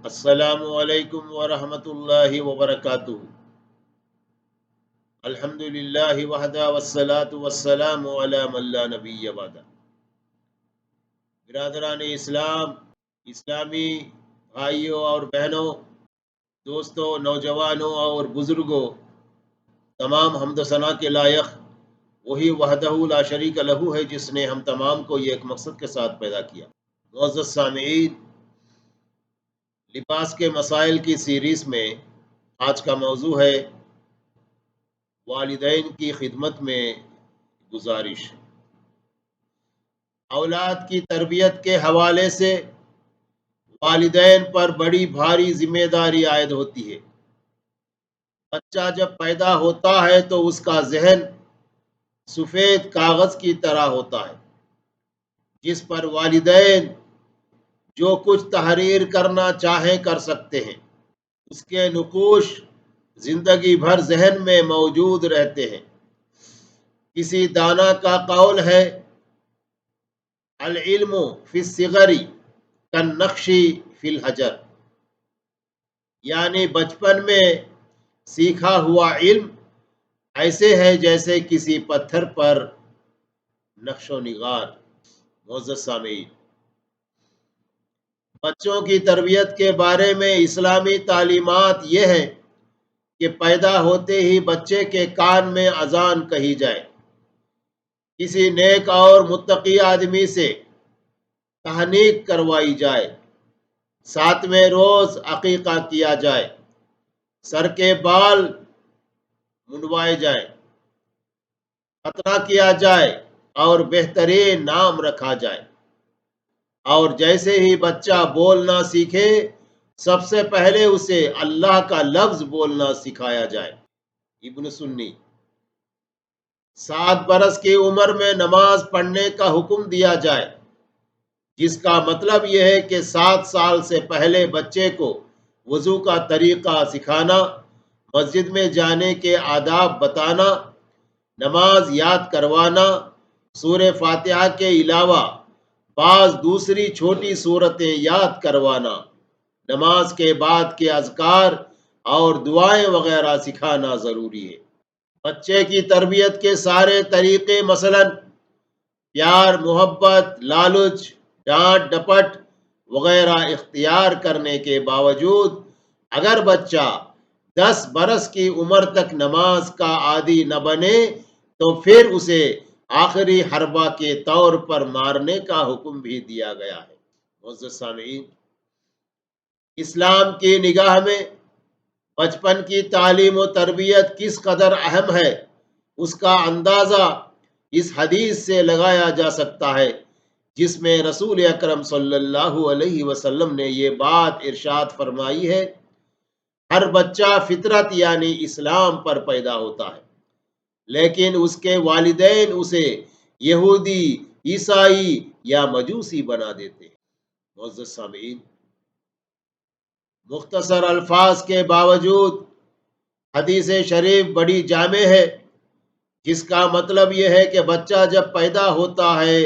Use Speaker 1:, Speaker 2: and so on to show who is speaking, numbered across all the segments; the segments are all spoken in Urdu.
Speaker 1: السلام علیکم ورحمۃ اللہ وبرکاتہ۔ الحمد للہ وحدہ والصلاة والسلام علی من لا نبی بعدہ۔ برادران اسلام، اسلامی بھائیوں اور بہنوں، دوستوں، نوجوانوں اور بزرگوں، تمام حمد و ثنا کے لائق وہی وحدہ لا شریک لہ ہے جس نے ہم تمام کو یہ ایک مقصد کے ساتھ پیدا کیا۔ معزز سامعین، لباس کے مسائل کی سیریز میں آج کا موضوع ہے والدین کی خدمت میں گزارش۔ اولاد کی تربیت کے حوالے سے والدین پر بڑی بھاری ذمہ داری عائد ہوتی ہے۔ بچہ جب پیدا ہوتا ہے تو اس کا ذہن سفید کاغذ کی طرح ہوتا ہے، جس پر والدین جو کچھ تحریر کرنا چاہیں کر سکتے ہیں۔ اس کے نقوش زندگی بھر ذہن میں موجود رہتے ہیں۔ کسی دانا کا قول ہے، العلم فی الصغر کالنقش فی الحجر، یعنی بچپن میں سیکھا ہوا علم ایسے ہے جیسے کسی پتھر پر نقش و نگار۔ معزز سامعین، بچوں کی تربیت کے بارے میں اسلامی تعلیمات یہ ہیں کہ پیدا ہوتے ہی بچے کے کان میں اذان کہی جائے، کسی نیک اور متقی آدمی سے تحنیک کروائی جائے، 7ویں روز عقیقہ کیا جائے، سر کے بال منڈوائے جائیں، ختنہ کیا جائے اور بہترین نام رکھا جائے، اور جیسے ہی بچہ بولنا سیکھے سب سے پہلے اسے اللہ کا لفظ بولنا سکھایا جائے۔ ابن سنی 7 برس کی عمر میں نماز پڑھنے کا حکم دیا جائے، جس کا مطلب یہ ہے کہ 7 سال سے پہلے بچے کو وضو کا طریقہ سکھانا، مسجد میں جانے کے آداب بتانا، نماز یاد کروانا، سورہ فاتحہ کے علاوہ بعض دوسری چھوٹی سورتیں یاد کروانا، نماز کے بعد کے اذکار اور دعائیں وغیرہ سکھانا ضروری ہے۔ بچے کی تربیت کے سارے طریقے، مثلا پیار، محبت، لالچ، ڈانٹ ڈپٹ وغیرہ اختیار کرنے کے باوجود اگر بچہ 10 برس کی عمر تک نماز کا عادی نہ بنے تو پھر اسے آخری حربہ کے طور پر مارنے کا حکم بھی دیا گیا ہے۔ معزز سامعین، اسلام کی نگاہ میں بچپن کی تعلیم و تربیت کس قدر اہم ہے، اس کا اندازہ اس حدیث سے لگایا جا سکتا ہے جس میں رسول اکرم صلی اللہ علیہ وسلم نے یہ بات ارشاد فرمائی ہے، ہر بچہ فطرت یعنی اسلام پر پیدا ہوتا ہے، لیکن اس کے والدین اسے یہودی، عیسائی یا مجوسی بنا دیتے ہیں۔ معزز سامعین، مختصر الفاظ کے باوجود حدیث شریف بڑی جامع ہے، جس کا مطلب یہ ہے کہ بچہ جب پیدا ہوتا ہے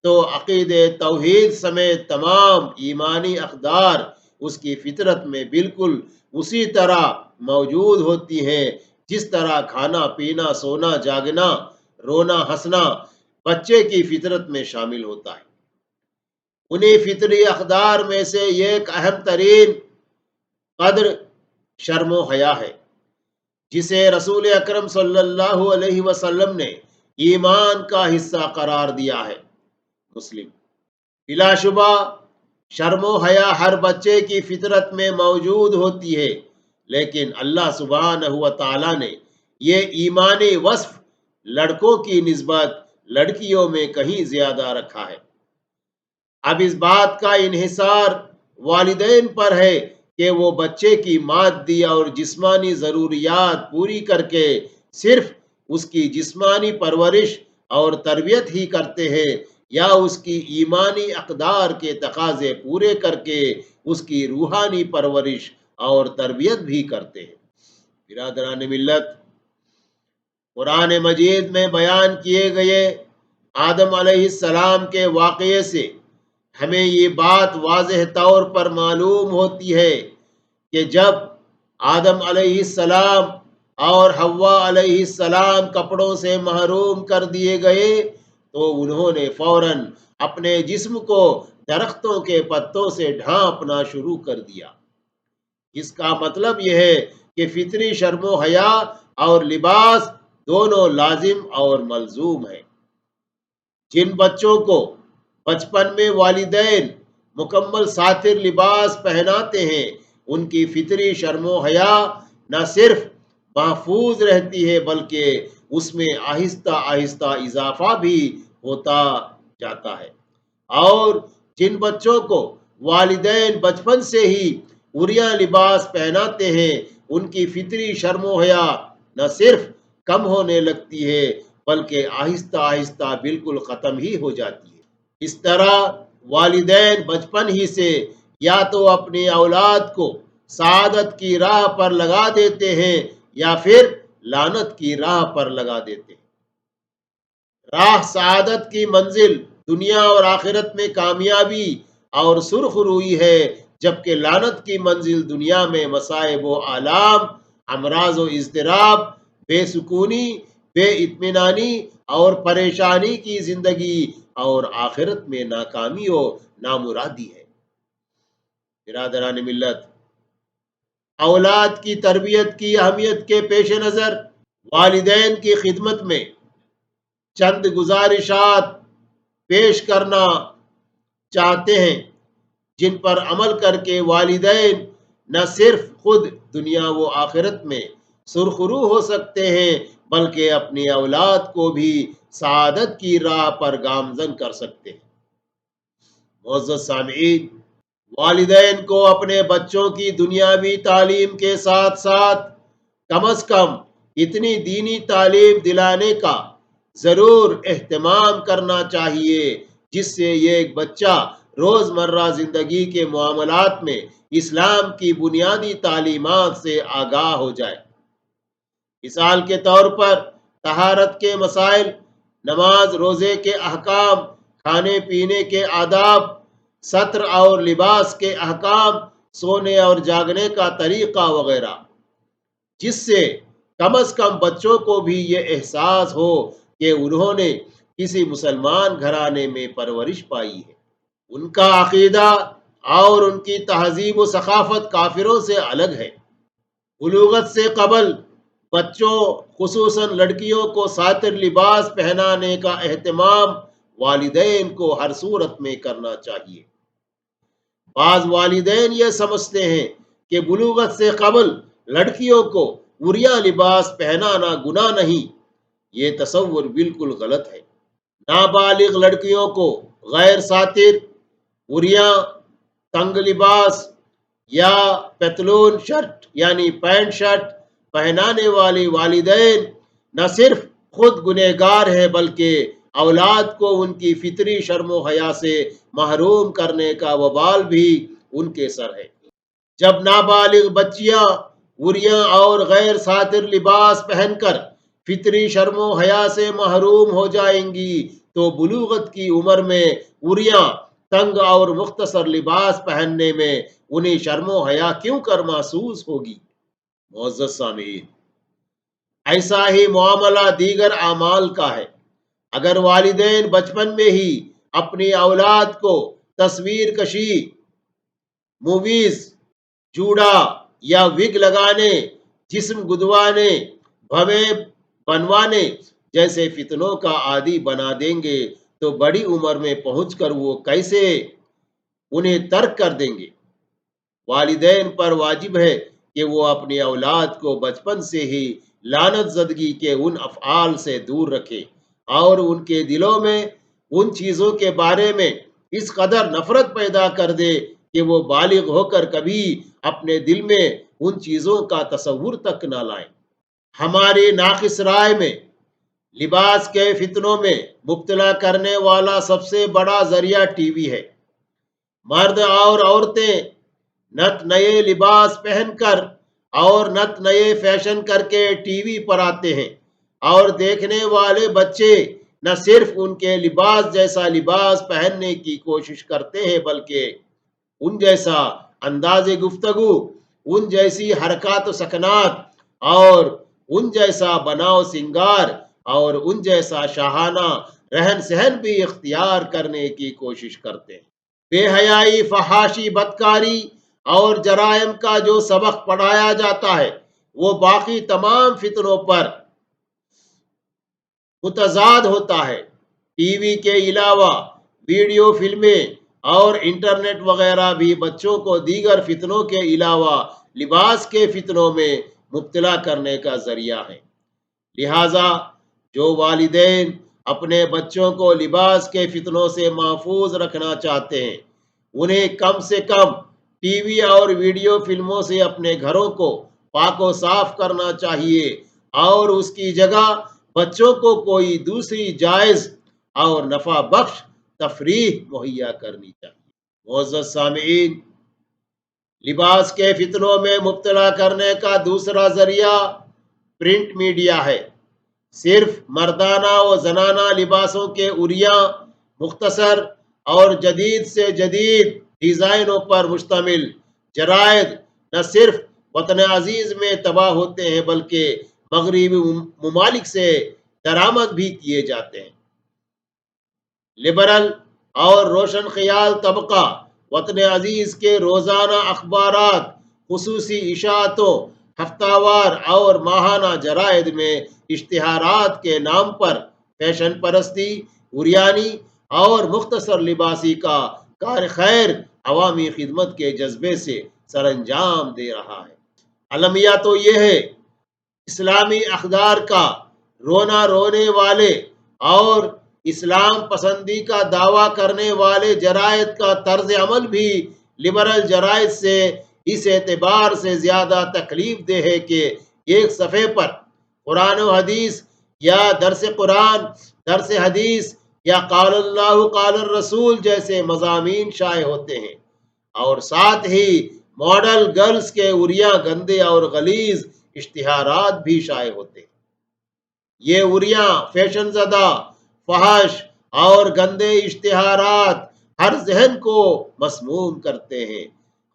Speaker 1: تو عقیدہ توحید سمیت تمام ایمانی اقدار اس کی فطرت میں بالکل اسی طرح موجود ہوتی ہیں جس طرح کھانا پینا، سونا جاگنا، رونا ہنسنا بچے کی فطرت میں شامل ہوتا ہے۔ انہی فطری اقدار میں سے ایک اہم ترین قدر شرم و حیا ہے، جسے رسول اکرم صلی اللہ علیہ وسلم نے ایمان کا حصہ قرار دیا ہے۔ مسلم۔ بلا شبہ شرم و حیا ہر بچے کی فطرت میں موجود ہوتی ہے، لیکن اللہ سبحانہ و تعالی نے یہ ایمانی وصف لڑکوں کی نسبت لڑکیوں میں کہیں زیادہ رکھا ہے۔ اب اس بات کا انحصار والدین پر ہے کہ وہ بچے کی مادی اور جسمانی ضروریات پوری کر کے صرف اس کی جسمانی پرورش اور تربیت ہی کرتے ہیں یا اس کی ایمانی اقدار کے تقاضے پورے کر کے اس کی روحانی پرورش اور تربیت بھی کرتے ہیں۔ برادران ملت، قرآن مجید میں بیان کیے گئے آدم علیہ السلام کے واقعے سے ہمیں یہ بات واضح طور پر معلوم ہوتی ہے کہ جب آدم علیہ السلام اور حوا علیہ السلام کپڑوں سے محروم کر دیے گئے تو انہوں نے فوراً اپنے جسم کو درختوں کے پتوں سے ڈھانپنا شروع کر دیا، جس کا مطلب یہ ہے کہ فطری شرم و حیا اور لباس دونوں لازم اور ملزوم ہیں۔ جن بچوں کو بچپن میں والدین مکمل ساتر لباس پہناتے ہیں ان کی فطری شرم و حیا نہ صرف محفوظ رہتی ہے بلکہ اس میں آہستہ آہستہ اضافہ بھی ہوتا جاتا ہے، اور جن بچوں کو والدین بچپن سے ہی عریاں لباس پہناتے ہیں ان کی فطری شرم و حیا نہ صرف کم ہونے لگتی ہے بلکہ آہستہ آہستہ بالکل ختم ہی ہو جاتی ہے۔ اس طرح والدین بچپن ہی سے یا تو اپنی اولاد کو سعادت کی راہ پر لگا دیتے ہیں یا پھر لعنت کی راہ پر لگا دیتے ہیں۔ راہ سعادت کی منزل دنیا اور آخرت میں کامیابی اور سرخ روئی ہے، جبکہ لعنت کی منزل دنیا میں مصائب و آلام، امراض و اضطراب، بے سکونی، بے اطمینانی اور پریشانی کی زندگی اور آخرت میں ناکامی و نامرادی ہے۔ برادران ملت، اولاد کی تربیت کی اہمیت کے پیش نظر والدین کی خدمت میں چند گزارشات پیش کرنا چاہتے ہیں جن پر عمل کر کے والدین نہ صرف خود دنیا و آخرت میں سرخرو ہو سکتے ہیں بلکہ اپنی اولاد کو بھی سعادت کی راہ پر گامزن کر سکتے ہیں۔ معزز سامعین، والدین کو اپنے بچوں کی دنیاوی تعلیم کے ساتھ ساتھ کم از کم اتنی دینی تعلیم دلانے کا ضرور اہتمام کرنا چاہیے جس سے یہ ایک بچہ روزمرہ زندگی کے معاملات میں اسلام کی بنیادی تعلیمات سے آگاہ ہو جائے۔ مثال کے طور پر طہارت کے مسائل، نماز روزے کے احکام، کھانے پینے کے آداب، ستر اور لباس کے احکام، سونے اور جاگنے کا طریقہ وغیرہ، جس سے کم از کم بچوں کو بھی یہ احساس ہو کہ انہوں نے کسی مسلمان گھرانے میں پرورش پائی ہے۔ ان کا عقیدہ اور ان کی تہذیب و ثقافت کافروں سے الگ ہے۔ بلوغت سے قبل بچوں خصوصاً لڑکیوں کو ساتر لباس پہنانے کا اہتمام والدین کو ہر صورت میں کرنا چاہیے۔ بعض والدین یہ سمجھتے ہیں کہ بلوغت سے قبل لڑکیوں کو عریاں لباس پہنانا گناہ نہیں، یہ تصور بالکل غلط ہے۔ نابالغ لڑکیوں کو غیر ساتر، عریاں، تنگ لباس یا پتلون شرٹ یعنی پینٹ شرٹ پہنانے والے والدین نہ صرف خود گنہگار ہیں بلکہ اولاد کو ان کی فطری شرم و حیا سے محروم کرنے کا وبال بھی ان کے سر ہے۔ جب نابالغ بچیاں عریاں اور غیر ساتر لباس پہن کر فطری شرم و حیا سے محروم ہو جائیں گی تو بلوغت کی عمر میں عریاں، تنگ اور مختصر لباس پہننے میں انہیں شرم و حیا کیوں کر محسوس ہوگی؟ معزز سامعین، ایسا ہی معاملہ دیگر اعمال کا ہے۔ اگر والدین بچپن میں ہی اپنی اولاد کو تصویر کشی، موویز، جوڑا یا وگ لگانے، جسم گدوانے، بھویں بنوانے جیسے فتنوں کا عادی بنا دیں گے تو بڑی عمر میں پہنچ کر وہ کیسے انہیں ترک کر دیں گے؟ والدین پر واجب ہے کہ وہ اپنی اولاد کو بچپن سے ہی لعنت زدگی کے ان افعال سے دور رکھیں اور ان کے دلوں میں ان چیزوں کے بارے میں اس قدر نفرت پیدا کر دے کہ وہ بالغ ہو کر کبھی اپنے دل میں ان چیزوں کا تصور تک نہ لائیں۔ ہماری ناقص رائے میں لباس کے فتنوں میں مبتلا کرنے والا سب سے بڑا ذریعہ ٹی وی ہے۔ مرد اور عورتیں نت نئے لباس پہن کر اور نت نئے فیشن کر کے ٹی وی پر آتے ہیں اور دیکھنے والے بچے نہ صرف ان کے لباس جیسا لباس پہننے کی کوشش کرتے ہیں بلکہ ان جیسا انداز گفتگو، ان جیسی حرکات و سکنات اور ان جیسا بناؤ سنگار اور ان جیسا شاہانہ رہن سہن بھی اختیار کرنے کی کوشش کرتے ہیں۔ بے حیائی، فحاشی، بدکاری اور جرائم کا جو سبق پڑھایا جاتا ہے وہ باقی تمام فتنوں پر متضاد ہوتا ہے۔ ٹی وی کے علاوہ ویڈیو فلمیں اور انٹرنیٹ وغیرہ بھی بچوں کو دیگر فتنوں کے علاوہ لباس کے فتنوں میں مبتلا کرنے کا ذریعہ ہے۔ لہٰذا جو والدین اپنے بچوں کو لباس کے فتنوں سے محفوظ رکھنا چاہتے ہیں انہیں کم سے کم ٹی وی اور ویڈیو فلموں سے اپنے گھروں کو پاک و صاف کرنا چاہیے اور اس کی جگہ بچوں کو کوئی دوسری جائز اور نفع بخش تفریح مہیا کرنی چاہیے۔ معزز سامعین، لباس کے فتنوں میں مبتلا کرنے کا دوسرا ذریعہ پرنٹ میڈیا ہے۔ صرف مردانہ و زنانہ لباسوں کے عریاں، مختصر اور جدید سے جدید ڈیزائنوں پر مشتمل جرائد نہ صرف وطن عزیز میں تباہ ہوتے ہیں بلکہ مغربی ممالک سے درآمد بھی کیے جاتے ہیں۔ لبرل اور روشن خیال طبقہ وطن عزیز کے روزانہ اخبارات، خصوصی اشاعتوں، ہفتہ وار اور ماہانہ جرائد میں اشتہارات کے نام پر فیشن پرستی، عریانی اور مختصر لباسی کا کار خیر عوامی خدمت کے جذبے سے سر انجام دے رہا ہے۔ المیہ تو یہ ہے، اسلامی اقدار کا رونا رونے والے اور اسلام پسندی کا دعویٰ کرنے والے جرائد کا طرز عمل بھی لبرل جرائد سے اس اعتبار سے زیادہ تکلیف دہ ہے کہ ایک صفحے پر قرآن و حدیث یا درس قرآن، درس حدیث یا قال اللہ قال الرسول جیسے مضامین شائع ہوتے ہیں اور ساتھ ہی ماڈل گرلز کے عریاں، گندے اور غلیظ اشتہارات بھی شائع ہوتے ہیں۔ یہ عریاں، فیشن زدہ، فحش اور گندے اشتہارات ہر ذہن کو مسموم کرتے ہیں،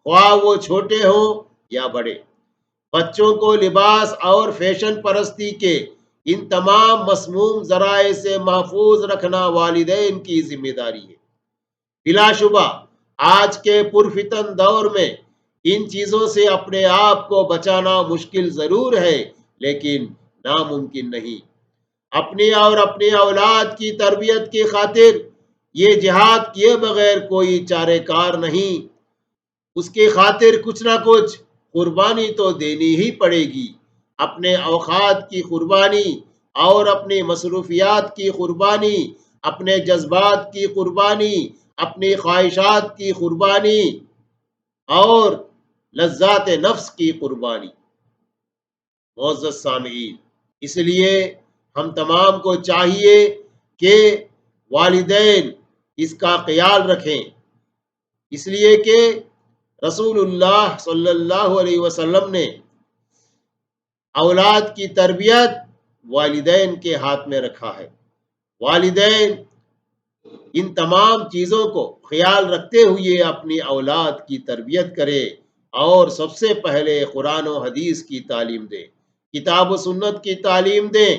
Speaker 1: خواہ وہ چھوٹے ہوں یا بڑے۔ بچوں کو لباس اور فیشن پرستی کے ان تمام مسموم ذرائع سے محفوظ رکھنا والدین کی ذمہ داری ہے۔ بلا شبہ آج کے پرفتن دور میں ان چیزوں سے اپنے آپ کو بچانا مشکل ضرور ہے لیکن ناممکن نہیں۔ اپنی اور اپنی اولاد کی تربیت کی خاطر یہ جہاد کیے بغیر کوئی چارہ کار نہیں۔ اس کی خاطر کچھ نہ کچھ قربانی تو دینی ہی پڑے گی۔ اپنے اوقات کی قربانی اور اپنی مصروفیات کی قربانی، اپنے جذبات کی قربانی، اپنی خواہشات کی قربانی اور لذات نفس کی قربانی۔ معزز سامعین، اس لیے ہم تمام کو چاہیے کہ والدین اس کا خیال رکھیں، اس لیے کہ رسول اللہ صلی اللہ علیہ وسلم نے اولاد کی تربیت والدین کے ہاتھ میں رکھا ہے۔ والدین ان تمام چیزوں کو خیال رکھتے ہوئے اپنی اولاد کی تربیت کرے اور سب سے پہلے قرآن و حدیث کی تعلیم دیں، کتاب و سنت کی تعلیم دیں،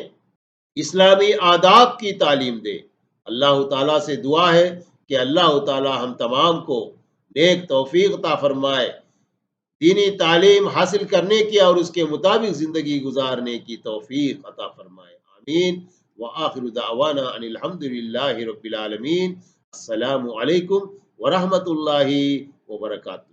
Speaker 1: اسلامی آداب کی تعلیم دیں۔ اللہ تعالیٰ سے دعا ہے کہ اللہ تعالیٰ ہم تمام کو نیک توفیق عطا فرمائے، دینی تعلیم حاصل کرنے کی اور اس کے مطابق زندگی گزارنے کی توفیق عطا فرمائے، آمین۔ وآخر دعوانا ان الحمد للہ رب العالمین۔ السلام علیکم ورحمۃ اللہ وبرکاتہ۔